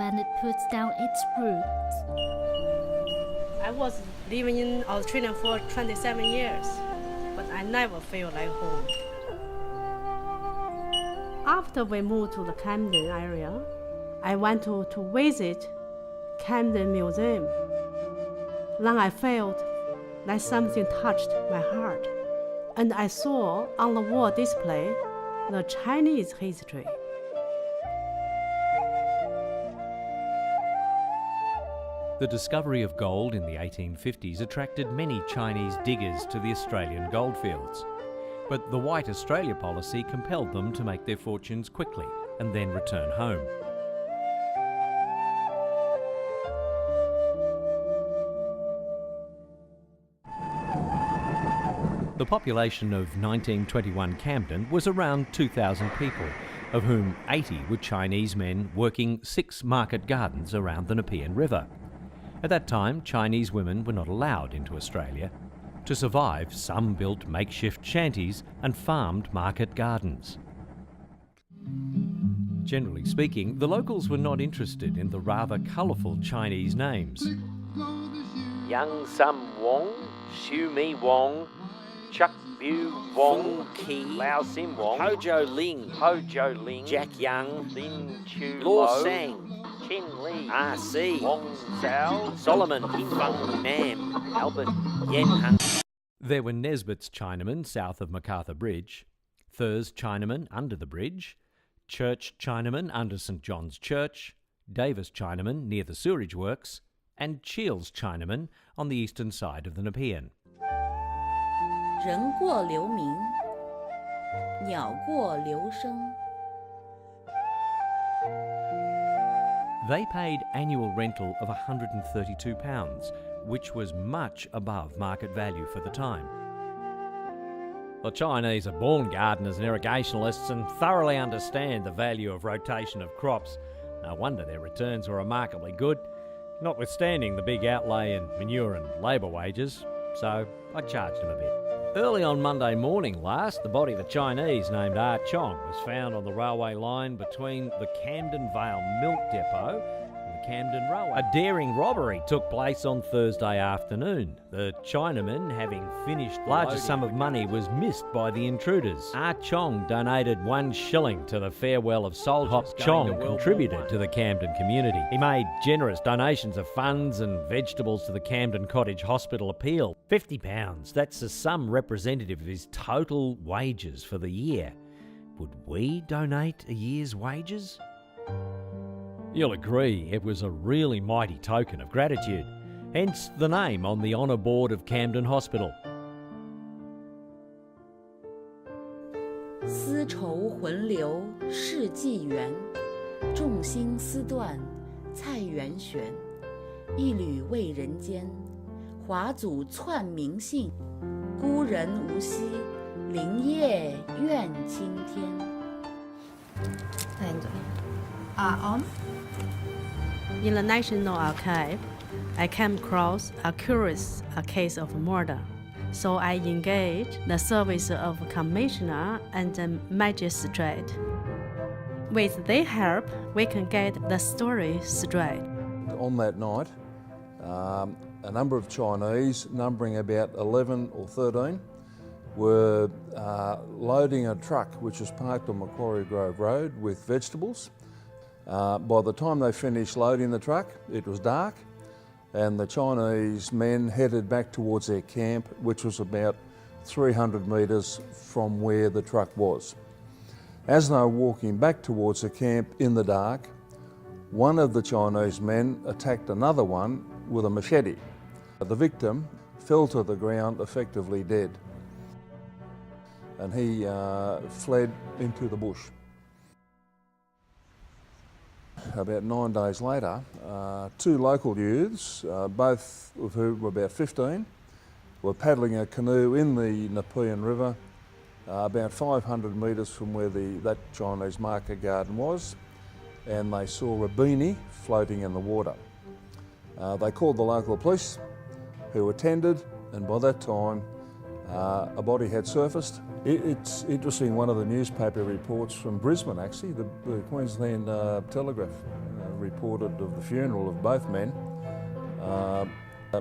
when it puts down its roots. I was living in Australia for 27 years, but I never feel like home. After we moved to the Camden area, I went to visit Camden Museum. Then I felt like something touched my heart, and I saw on the wall display the Chinese history. The discovery of gold in the 1850s attracted many Chinese diggers to the Australian goldfields. But the White Australia policy compelled them to make their fortunes quickly and then return home. The population of 1921 Camden was around 2,000 people, of whom 80 were Chinese men working 6 market gardens around the Nepean River. At that time, Chinese women were not allowed into Australia. To survive, some built makeshift shanties and farmed market gardens. Generally speaking, the locals were not interested in the rather colourful Chinese names. Young Sum Wong, Xiu Mi Wong, Chuck Bu Wong, Ki, Lao Sim Wong, Hojo Ling, Jack Young, Lin Chu Lo, Sang, Chin Lee, R.C., Wong Sao, Solomon Fung Nam, Albert Yen Hung. There were Nesbitt's Chinamen south of MacArthur Bridge, Thur's Chinamen under the bridge, Church Chinamen under St John's Church, Davis Chinamen near the sewerage works, and Cheel's Chinamen on the eastern side of the Nepean. 人过留名，鸟过留声。 They paid annual rental of £132, which was much above market value for the time. The Chinese are born gardeners and irrigationalists and thoroughly understand the value of rotation of crops. No wonder their returns were remarkably good, notwithstanding the big outlay in manure and labour wages, so I charged them a bit. Early on Monday morning last, the body of a Chinese named Ah Chong was found on the railway line between the Camden Vale Milk Depot and the Camden Railway. A daring robbery took place on Thursday afternoon. The Chinaman, having finished the largest sum of money, was missed by the intruders. Ah Chong donated 1 shilling to the Farewell of Soldiers. Hop Chong contributed to the Camden community. He made generous donations of funds and vegetables to the Camden Cottage Hospital Appeal. £50, that's a sum representative of his total wages for the year. Would we donate a year's wages? You'll agree it was a really mighty token of gratitude, hence the name on the honour board of Camden Hospital. 丝绸魂流世纪圆，众星丝断菜园悬。一缕为人间，华祖篡名姓。孤人无惜，灵业愿青天。 And on? In the National Archive, I came across a curious case of murder. So I engaged the service of commissioner and a magistrate. With their help, we can get the story straight. On that night, a number of Chinese, numbering about 11 or 13, were loading a truck which was parked on Macquarie Grove Road with vegetables. By the time they finished loading the truck, it was dark, and the Chinese men headed back towards their camp, which was about 300 metres from where the truck was. As they were walking back towards the camp in the dark, one of the Chinese men attacked another one with a machete. The victim fell to the ground effectively dead, and he fled into the bush. About 9 days later, 2 local youths, both of whom were about 15, were paddling a canoe in the Nepean River about 500 metres from where that Chinese market garden was, and they saw a beanie floating in the water. They called the local police, who attended, and by that time a body had surfaced. It's interesting, one of the newspaper reports from Brisbane actually, the Queensland Telegraph reported of the funeral of both men,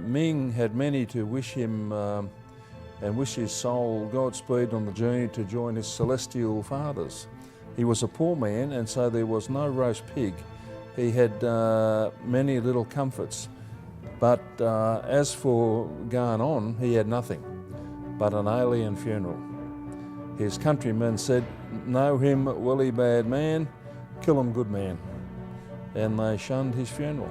Ming had many to wish him and wish his soul Godspeed on the journey to join his celestial fathers. He was a poor man, and so there was no roast pig. He had many little comforts, but as for Garnon, he had nothing but an alien funeral. His countrymen said, "Know him, welly bad man, kill him good man," and they shunned his funeral.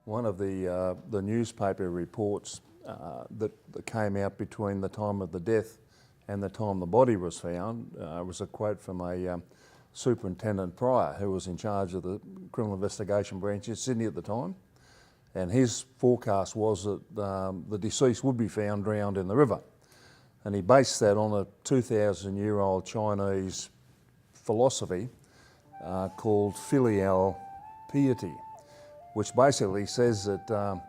One of the newspaper reports that came out between the time of the death and the time the body was found was a quote from a Superintendent Pryor, who was in charge of the Criminal Investigation Branch in Sydney at the time, and his forecast was that the deceased would be found drowned in the river, and he based that on a 2,000-year-old Chinese philosophy called filial piety, which basically says that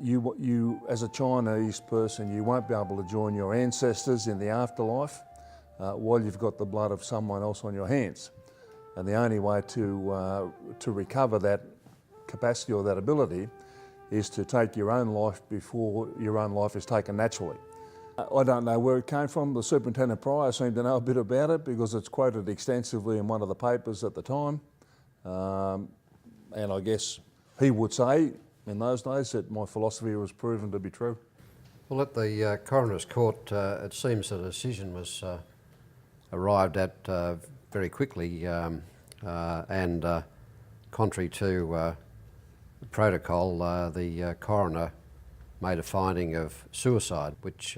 you, as a Chinese person, you won't be able to join your ancestors in the afterlife while you've got the blood of someone else on your hands. And the only way to recover that capacity or that ability is to take your own life before your own life is taken naturally. I don't know where it came from. The Superintendent Pryor seemed to know a bit about it because it's quoted extensively in one of the papers at the time. And I guess he would say in those days that my philosophy was proven to be true. Well, at the Coroner's Court, it seems the decision was arrived at very quickly and contrary to protocol, the coroner made a finding of suicide, which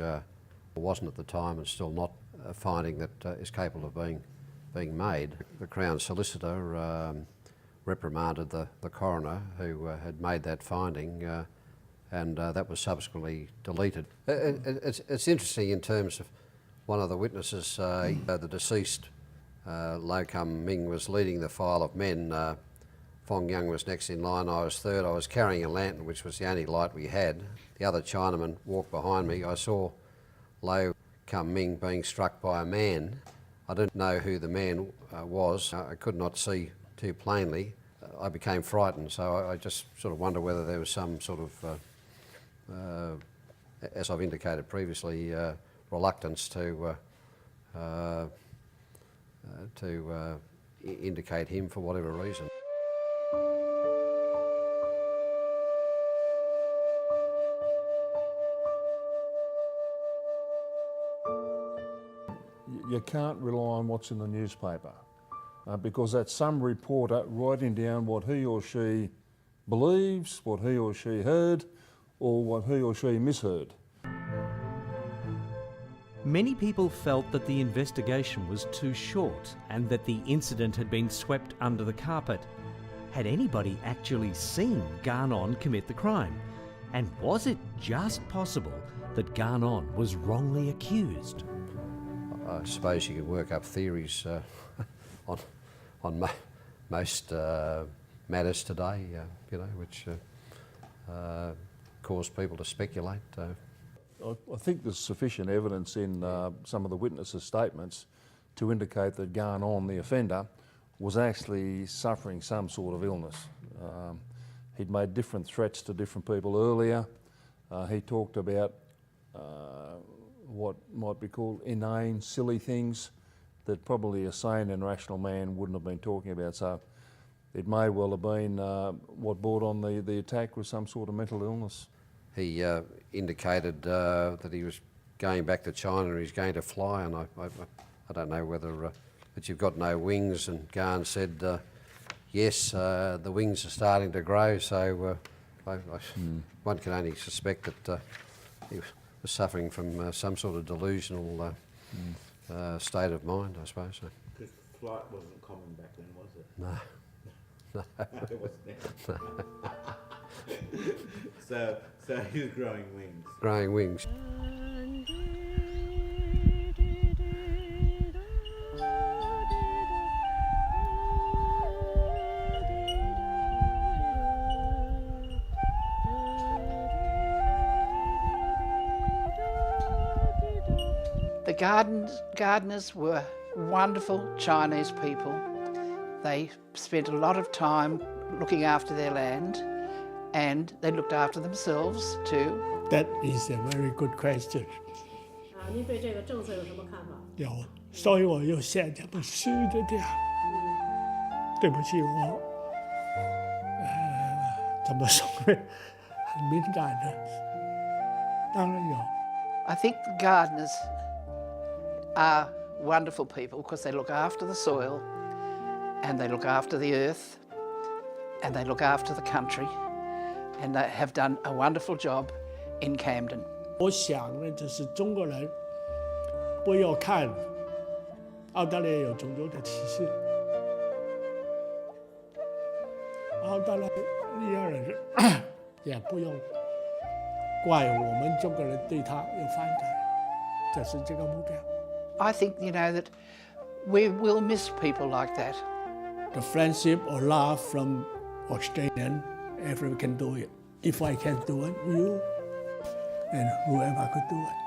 wasn't at the time and still not a finding that is capable of being made. The Crown Solicitor reprimanded the coroner who had made that finding, and that was subsequently deleted. It's interesting in terms of one of the witnesses, the deceased, Lo Kum Ming, was leading the file of men. Fong Young was next in line, I was third. I was carrying a lantern, which was the only light we had. The other Chinaman walked behind me. I saw Lo Kum Ming being struck by a man. I didn't know who the man was. I could not see too plainly. I became frightened, so I just sort of wonder whether there was some sort of, as I've indicated previously, reluctance to indicate him for whatever reason. You can't rely on what's in the newspaper because that's some reporter writing down what he or she believes, what he or she heard, or what he or she misheard. Many people felt that the investigation was too short and that the incident had been swept under the carpet. Had anybody actually seen Garnon commit the crime? And was it just possible that Garnon was wrongly accused? I suppose you could work up theories on most matters today, which cause people to speculate. I think there's sufficient evidence in some of the witnesses' statements to indicate that Garnon, the offender, was actually suffering some sort of illness. He'd made different threats to different people earlier. He talked about what might be called inane, silly things that probably a sane and rational man wouldn't have been talking about. So it may well have been what brought on the attack was some sort of mental illness. He indicated that he was going back to China and he's going to fly, and I don't know whether that you've got no wings, and Garn said yes, the wings are starting to grow, so one can only suspect that he was suffering from some sort of delusional state of mind, I suppose. Because flight wasn't common back then, was it? No. It wasn't there. So he was growing wings. Growing wings. The gardeners were wonderful Chinese people. They spent a lot of time looking after their land, and they looked after themselves too. That is a very good question. 您对这个政策有什么看法？有，所以我又写这本书的掉。对不起，我怎么说呢？很敏感的，当然有。I think the gardeners are wonderful people because they look after the soil, and they look after the earth, and they look after the country, and they have done a wonderful job in Camden. 我想呢，就是中国人不要看澳大利亚有种族的歧视，澳大利亚人也不用怪我们中国人对他有反感，这是这个目标。I think, that we will miss people like that. The friendship or love from Australian, everyone can do it. If I can do it, you and whoever could do it.